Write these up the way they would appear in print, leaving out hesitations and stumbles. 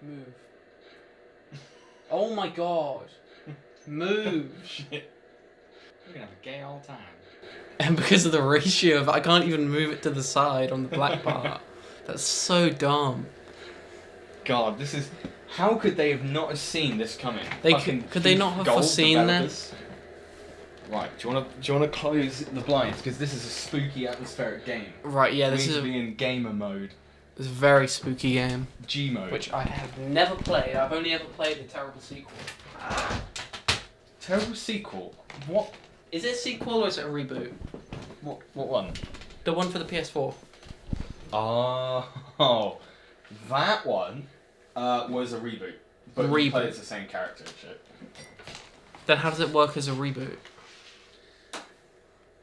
Move. Oh my god. Move. Shit. We're gonna have a gay old time. And because of the ratio of I can't even move it to the side on the black part. That's so dumb. God, this is... How could they have not seen this coming? Could they not have foreseen this? Right, do you wanna close the blinds? Because this is a spooky atmospheric game. Right, yeah, We this need is to be in gamer mode. a very spooky game. G mode. Which I have never played. I've only ever played the terrible sequel. Terrible sequel? What? Is it a sequel or is it a reboot? What one? The one for the PS4. Oh, that one was a reboot. But you play as the same character and shit. Then how does it work as a reboot?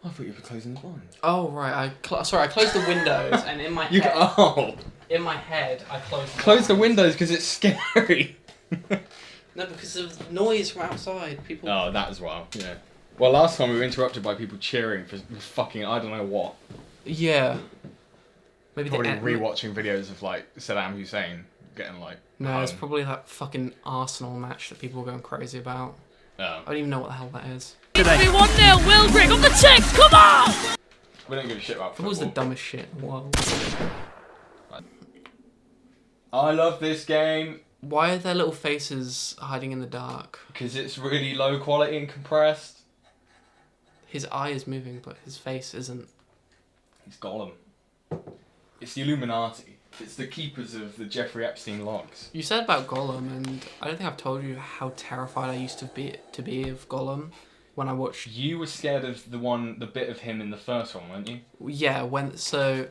I thought you were closing the blinds. Oh right, sorry, I closed the windows and in my head. In my head, I closed. Close the windows because it's scary. No, because of noise from outside. People. Oh, that as well. Yeah. Well, last time we were interrupted by people cheering for fucking I don't know what. Yeah. Maybe probably rewatching videos of like Saddam Hussein getting like. No, it's probably that fucking Arsenal match that people are going crazy about. Oh. I don't even know what the hell that is. It's 1-0, Will Grigg on the checks, come on! We don't give a shit about football. Football's the dumbest shit in the world. I love this game. Why are their little faces hiding in the dark? Because it's really low quality and compressed. His eye is moving, but his face isn't. He's Gollum. It's the Illuminati. It's the keepers of the Jeffrey Epstein logs. You said about Gollum, and I don't think I've told you how terrified I used to be of Gollum when I watched. You were scared of the bit of him in the first one, weren't you? Yeah, because I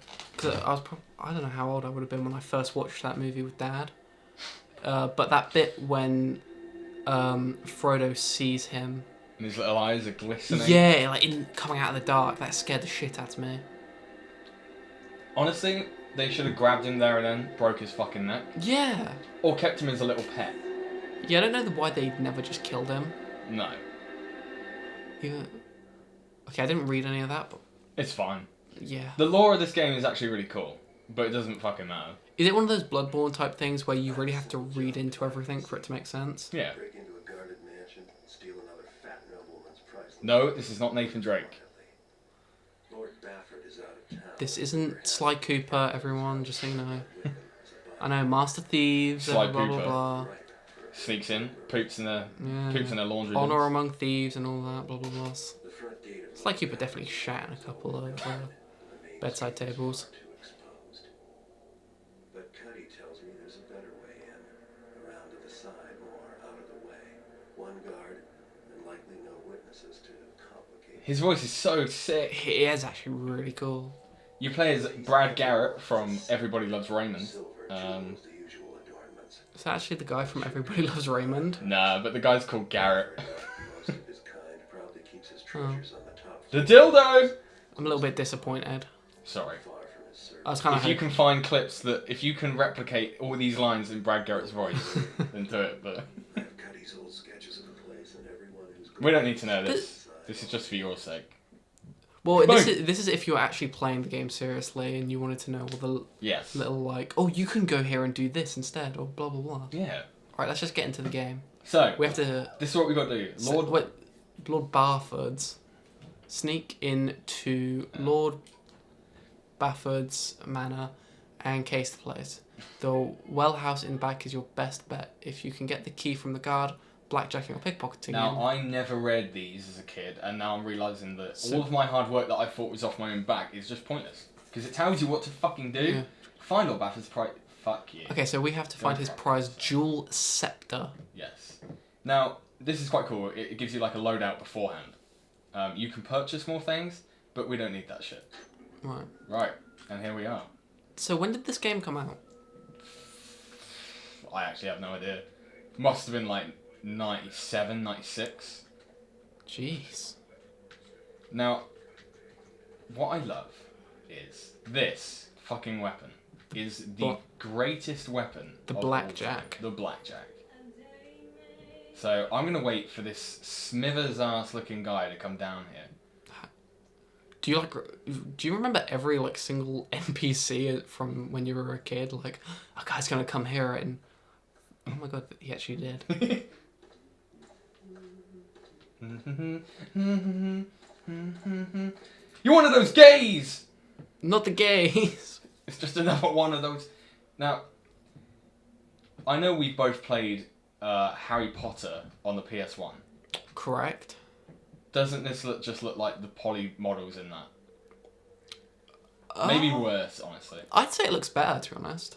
don't know how old I would have been when I first watched that movie with Dad. But that bit when Frodo sees him. And his little eyes are glistening. Yeah, coming out of the dark, that scared the shit out of me. Honestly, they should have grabbed him there and then, broke his fucking neck. Yeah. Or kept him as a little pet. Yeah, I don't know why they never just killed him. No. Yeah. Okay, I didn't read any of that, but... It's fine. Yeah. The lore of this game is actually really cool, but it doesn't fucking matter. Is it one of those Bloodborne type things where you really have to read into everything for it to make sense? Yeah. No, this is not Nathan Drake. This isn't Sly Cooper, everyone, just so you know. I know, Master Thieves, Sly blah, blah, Cooper. blah. Poops in their laundry. Honor Among Thieves and all that, blah, blah, blah. Sly Cooper definitely shat in a couple of bedside tables. His voice is so sick. He is actually really cool. You play as Brad Garrett from Everybody Loves Raymond. Is that actually the guy from Everybody Loves Raymond? Nah, but the guy's called Garrett. Oh. The dildo! I'm a little bit disappointed. Sorry. I was kind of. If you can find clips if you can replicate all these lines in Brad Garrett's voice, then do it, but... We don't need to know this. This is just for your sake. Well, this is if you're actually playing the game seriously and you wanted to know all the little oh, you can go here and do this instead, or blah blah blah. Yeah. Alright, let's just get into the game. So we have to. This is what we got to do. Lord Barford's sneak into Lord Bafford's manor and case the place. The well house in back is your best bet. If you can get the key from the guard, blackjacking or pickpocketing. Now, I never read these as a kid, and now I'm realising that all of my hard work that I thought was off my own back is just pointless. Because it tells you what to fucking do. Yeah. Find Lord Bafford's prize. Fuck you. Okay, so we have to find his prize jewel scepter. Yes. Now, this is quite cool. It gives you like a loadout beforehand. You can purchase more things, but we don't need that shit. Right. Right, and here we are. So when did this game come out? I actually have no idea. Must have been like 97, 96. Jeez. Now, what I love is this fucking weapon is the greatest weapon. The blackjack. The blackjack. So I'm gonna wait for this Smithers ass looking guy to come down here. Do you remember every like single NPC from when you were a kid? Like, a guy's gonna come here and oh my god, he actually did. You're one of those gays. Not the gays. It's just another one of those. Now, I know we both played Harry Potter on the PS1. Correct. Doesn't this just look like the poly models in that? Maybe worse, honestly. I'd say it looks better, to be honest.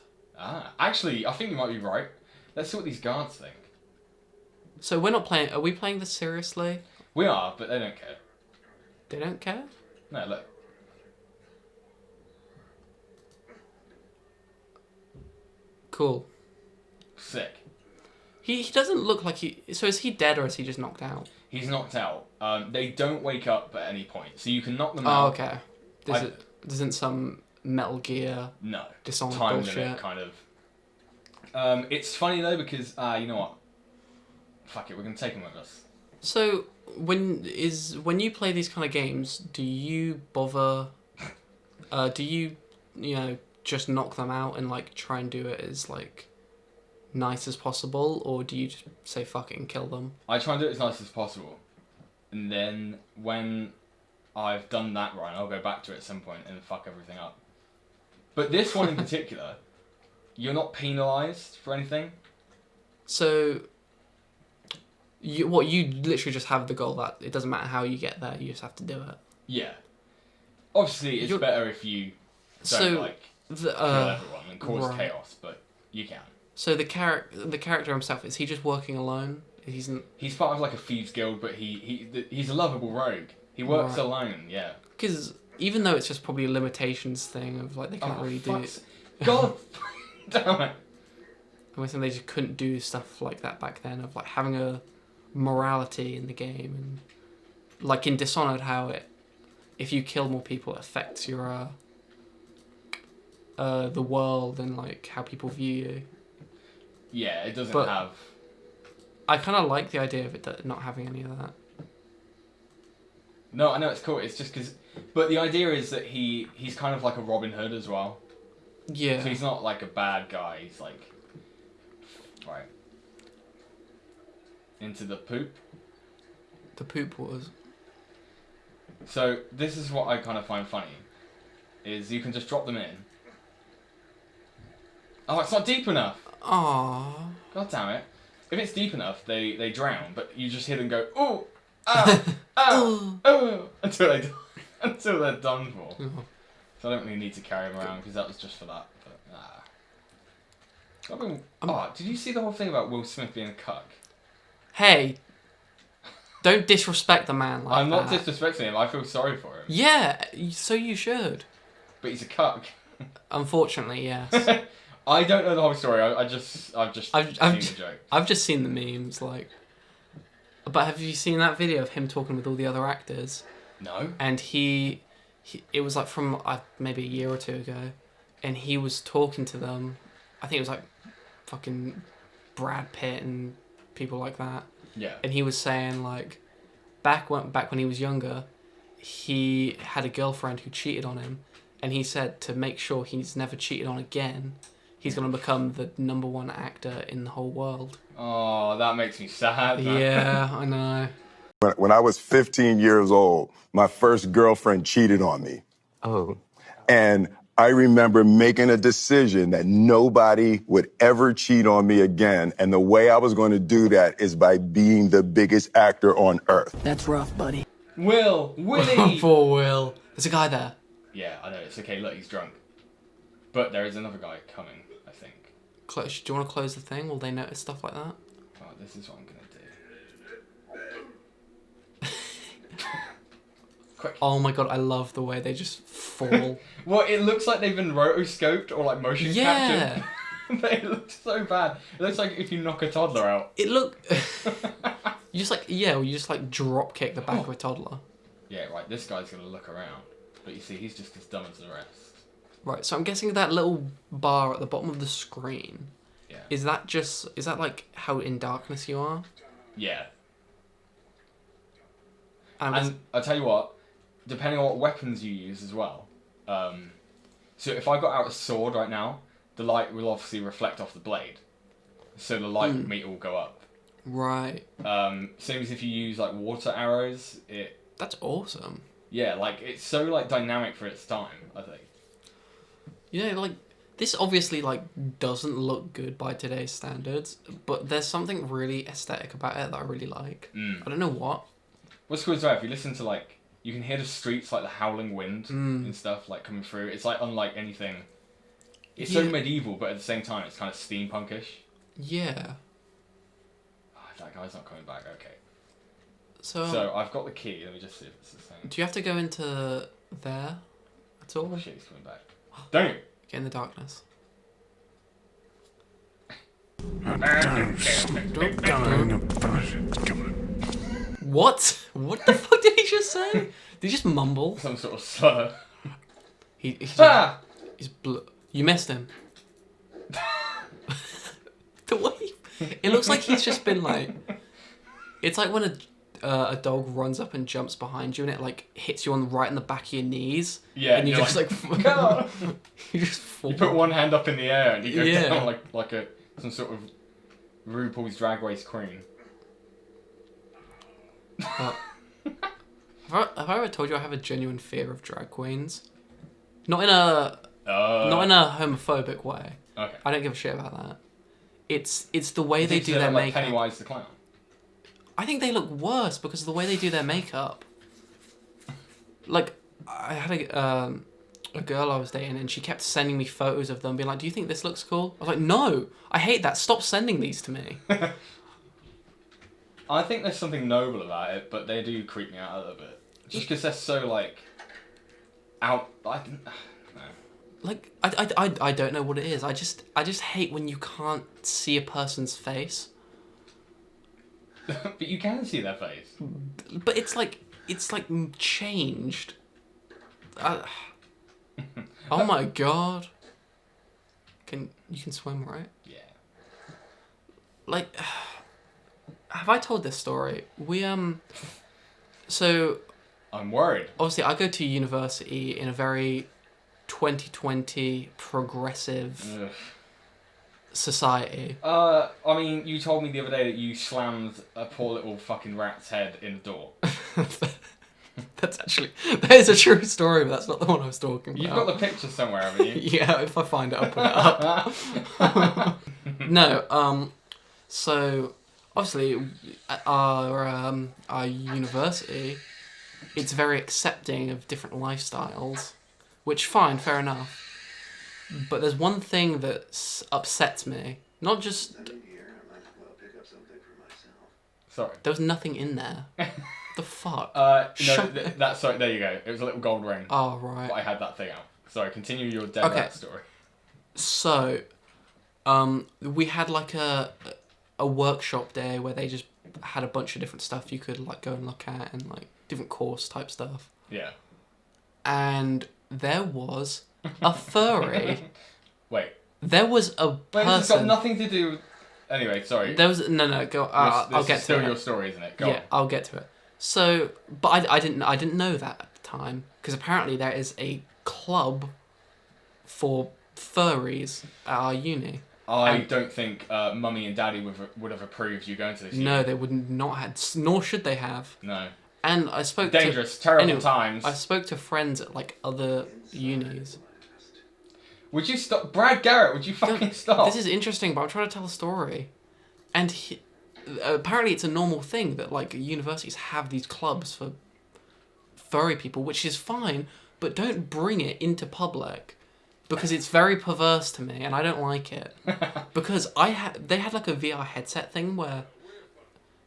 Actually, I think you might be right. Let's see what these guards think. So we're not playing. Are we playing this seriously? We are, but they don't care. They don't care. No, look. Cool. Sick. He doesn't look like he. So is he dead or is he just knocked out? He's knocked out. They don't wake up at any point, so you can knock them Oh, out. okay. This isn't some Metal Gear. No. Dishonored Time bullshit. limit, kind of. It's funny though because you know what? Fuck it, we're gonna take him with us. So when you play these kind of games, do you bother? Do you just knock them out and like try and do it as like nice as possible, or do you just say fuck it and kill them? I try and do it as nice as possible, and then when I've done that right, I'll go back to it at some point and fuck everything up. But this one in particular, you're not penalised for anything. So you literally just have the goal that it doesn't matter how you get there, you just have to do it. Yeah. Obviously, it's better if you don't kill everyone and cause chaos, but you can. So the character himself, is he just working alone? He's part of like a thieves guild, but he's a lovable rogue. He works alone, yeah. Because even though it's just probably a limitations thing of like they can't really do. God damn it! I'm guessing they just couldn't do stuff like that back then of like having a morality in the game, and like in Dishonored, how if you kill more people, it affects your the world and like how people view you. Yeah, it doesn't have. I kind of like the idea of it not having any of that. No, I know it's cool. It's just because, but the idea is that he's kind of like a Robin Hood as well. Yeah. So he's not like a bad guy. He's like, right, into the poop. The poop was. So this is what I kind of find funny, is you can just drop them in. Oh, it's not deep enough. Aww. God damn it! If it's deep enough, they drown. But you just hear them go, ooh, ah, ah, oh, until they're done for. So I don't really need to carry them around because that was just for that. But did you see the whole thing about Will Smith being a cuck? Hey, don't disrespect the man like that. I'm not disrespecting him. I feel sorry for him. Yeah, so you should. But he's a cuck. Unfortunately, yes. I don't know the whole story. I've just seen the joke. I've just seen the memes, like. But have you seen that video of him talking with all the other actors? No. And it was like from maybe a year or two ago, and he was talking to them. I think it was like fucking Brad Pitt and people like that. Yeah. And he was saying like, back when he was younger, he had a girlfriend who cheated on him, and he said to make sure he's never cheated on again, he's gonna become the #1 actor in the whole world. Oh, that makes me sad. Man. Yeah, I know. When I was 15 years old, my first girlfriend cheated on me. Oh. And I remember making a decision that nobody would ever cheat on me again. And the way I was going to do that is by being the biggest actor on earth. That's rough, buddy. Willie! Poor Will. There's a guy there. Yeah, I know. It's okay. Look, he's drunk. But there is another guy coming, I think. Do you want to close the thing? Will they notice stuff like that? Oh, this is what I'm going to do. Quick. Oh my god, I love the way they just fall. Well, it looks like they've been rotoscoped or like motion captured. Yeah. But it looks so bad. It looks like if you knock a toddler out. You just like drop kick the back of a toddler. Yeah, right. This guy's going to look around. But you see, he's just as dumb as the rest. Right, so I'm guessing that little bar at the bottom of the screen. Yeah. Is that like how in darkness you are? Yeah. And I'll tell you what, depending on what weapons you use as well. So if I got out a sword right now, the light will obviously reflect off the blade. So the light meter will go up. right. Same as if you use like water arrows, That's awesome. yeah, like it's so like dynamic for its time, I think. You know, like, this obviously, like, doesn't look good by today's standards, but there's something really aesthetic about it that I really like. I don't know what. What's cool as well, if you listen to like, you can hear the streets like the howling wind and stuff like coming through. It's like unlike anything. It's so Yeah. medieval, but at the same time, it's kind of steampunkish. Yeah. Oh, that guy's not coming back. Okay. So, So I've got the key. Let me just see if it's the same. do you have to go into there at all? Oh shit, he's coming back. Don't you? Get in the darkness. What? What the fuck did he just say? Did he just mumble? Some sort of slur. He's you missed him. The way it looks like he's just been like. It's like when a dog runs up and jumps behind you and it like hits you on right in the back of your knees. Yeah, and you you're just like you just fall. You put one hand up in the air and you go Yeah. down like some sort of RuPaul's Drag Race queen. Have I ever told you I have a genuine fear of drag queens? Not in a homophobic way. Okay. I don't give a shit about that. It's the way they do They're their like makeup. Pennywise the clown. I think they look worse because of the way they do their makeup. Like, I had a girl I was dating and she kept sending me photos of them being like, do you think this looks cool? I was like, no, I hate that. Stop sending these to me. I think there's something noble about it, but they do creep me out a little bit. Just because they're so like out. I Like, I don't know what it is. I just hate when you can't see a person's face. But you can see their face. But it's like changed. Oh my god. You can swim, right? Yeah. Like, have I told this story? So I'm worried. obviously I go to university in a very 2020 progressive Ugh. society. I mean, you told me the other day that you slammed a poor little fucking rat's head in the door. That is a true story, but that's not the one I was talking about. You've got the picture somewhere, haven't you? Yeah, if I find it, I'll put it up. No, so obviously at our university, it's very accepting of different lifestyles, which fine, fair enough. But there's one thing that upsets me. Not just Sorry. there was nothing in there. The fuck? Sorry, there you go. It was a little gold ring. Oh right. But I had that thing out. Sorry, continue your dead Okay. rat story. So, we had like a workshop day where they just had a bunch of different stuff you could like go and look at and like different course type stuff. Yeah. And there was a furry. Wait. There was a Wait, this has got person. nothing to do. Anyway, sorry. There was no go. I'll This get is to still it. your story, isn't it? Go Yeah, on. I'll get to it. So, but I didn't know that at the time because apparently there is a club for furries at our uni. I don't think Mummy and Daddy would have approved you going to this. No, uni. they would not have, nor should they have. No. And I spoke Dangerous, to terrible times. I spoke to friends at like other unis. Would you stop, Brad Garrett? Would you fucking stop? This is interesting, but I'm trying to tell a story. And apparently, it's a normal thing that like universities have these clubs for furry people, which is fine. But don't bring it into public because it's very perverse to me, and I don't like it. Because they had like a VR headset thing where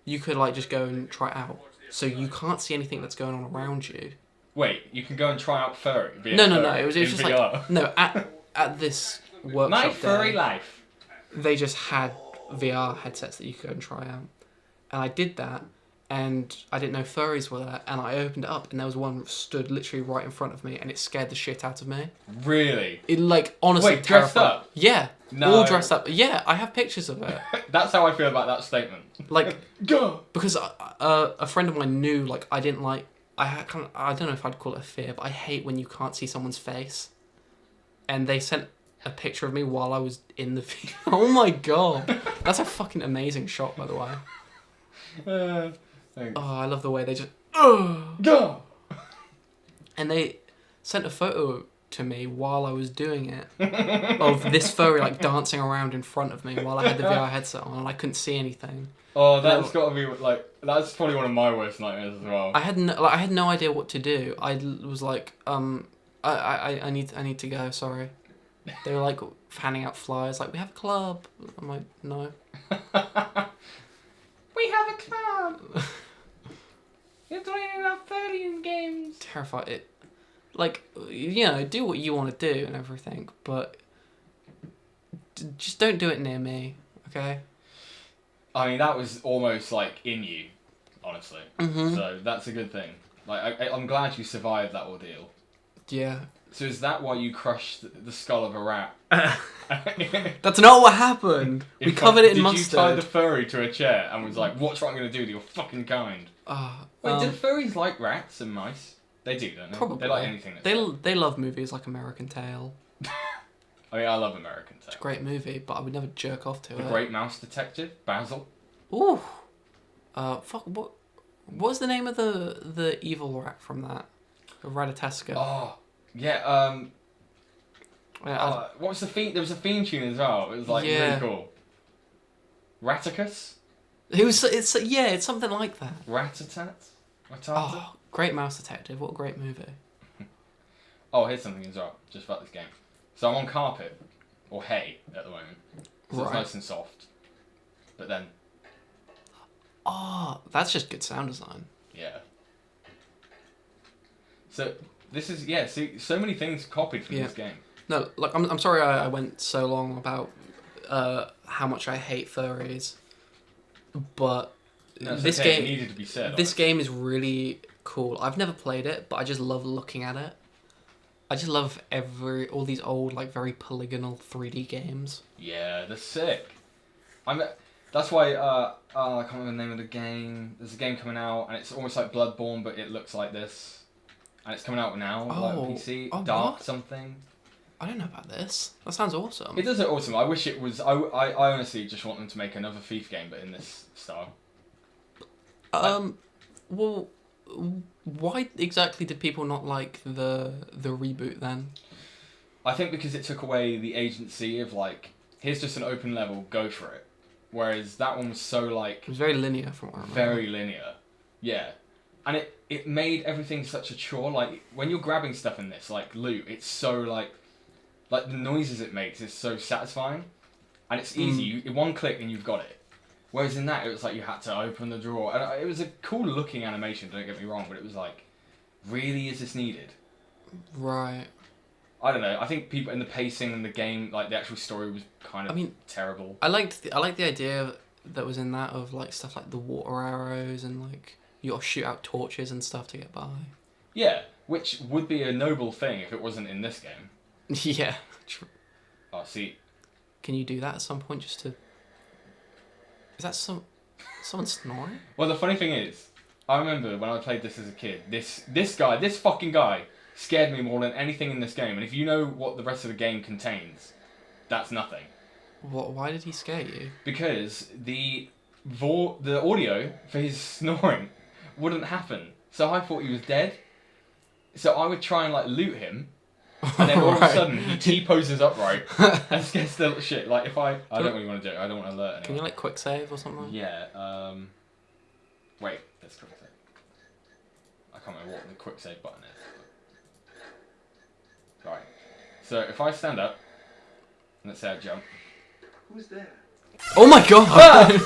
you could like just go and try it out, so you can't see anything that's going on around you. Wait, you can go and try out furry. No. It was just VR. like no at this workshop. My furry day, life. They just had VR headsets that you could go and try out, and I did that, and I didn't know furries were there, and I opened it up, and there was one stood literally right in front of me, and it scared the shit out of me. Really? It, like, honestly, Wait, dressed terrifying. up? Yeah. No. All dressed up. Yeah, I have pictures of it. That's how I feel about that statement. Like, Go. because a friend of mine knew, like, I didn't like, I had kind of, I don't know if I'd call it a fear, but I hate when you can't see someone's face. And they sent a picture of me while I was in the video. Oh my god. That's a fucking amazing shot, by the way. Thanks. Oh, I love the way they just, Go. and they sent a photo to me while I was doing it of this furry like dancing around in front of me while I had the VR headset on and I couldn't see anything. Oh, that's got to be like, that's probably one of my worst nightmares as well. I had no idea what to do. I was like, I need to go. Sorry. They were like handing out flyers, like we have a club. I'm like, no. We have a club. You're doing enough 30 games. Terrified. It, like, you know, do what you want to do and everything, but just don't do it near me, okay? I mean, that was almost like in you, honestly. Mm-hmm. So that's a good thing. Like, I'm glad you survived that ordeal. Yeah. So is that why you crushed the skull of a rat? That's not what happened. We covered it in mustard. Did you tie the furry to a chair and was like, watch what I'm going to do to your fucking kind? Wait, do furries like rats and mice? They do, don't they? Probably. They like anything that's They love movies like American Tail. I mean, I love American Tail. It's a great movie, but I would never jerk off to The it. Great Mouse Detective, Basil. Ooh. Fuck, what was the name of the evil rat from that? Ratatesca. Oh, yeah, Yeah, what was the theme? There was a theme tune as well. It was like Yeah. really cool. Raticus? it's something like that. Ratatat? Oh, Great Mouse Detective. What a great movie. Oh, here's something as well, just about this game. So I'm on carpet, or hay, at the moment. So it's Right. nice and soft. But then, Oh, that's just good sound design. yeah. So, this is, yeah, see, so many things copied from Yeah. this game. No, like I'm sorry I went so long about how much I hate furries, but No, it's this okay, game it needed to be said. this game is really cool. I've never played it, but I just love looking at it. I just love all these old like very polygonal 3D games. Yeah, they're sick. That's why, I can't remember the name of the game. There's a game coming out, and it's almost like Bloodborne, but it looks like this. And it's coming out now, like on PC. Oh, Dark what? something. I don't know about this. That sounds awesome. It does look awesome. I wish it was. I honestly just want them to make another Thief game, but in this style. Well, why exactly did people not like the reboot then? I think because it took away the agency of like, here's just an open level, go for it. Whereas that one was so like It was very linear from what I remember. very linear, yeah, and it made everything such a chore. Like when you're grabbing stuff in this, like loot, it's so like the noises it makes is so satisfying, and it's easy. You one click and you've got it. Whereas in that, it was like you had to open the drawer. And it was a cool looking animation, don't get me wrong, but it was like, really, is this needed? Right. I don't know. I think people in the pacing and the game, like the actual story, was kind of terrible. I liked the idea that was in that of like stuff like the water arrows and like you gotta shoot out torches and stuff to get by. Yeah, which would be a noble thing if it wasn't in this game. Yeah. True. Oh, see. Can you do that at some point just to? Is that someone snoring? Well, the funny thing is, I remember when I played this as a kid. This fucking guy scared me more than anything in this game. And if you know what the rest of the game contains, that's nothing. What? Why did he scare you? Because the audio for his snoring wouldn't happen. So I thought he was dead. So I would try and like loot him, and then all of a sudden he T-poses upright and scares the little shit. Like if I don't really want to do it. I don't want to alert anyone. Can you like quick save or something? Yeah. Wait. Let's quick save. I can't remember what the quick save button is. Right. So if I stand up, and let's say I jump. Who's there? Oh my god!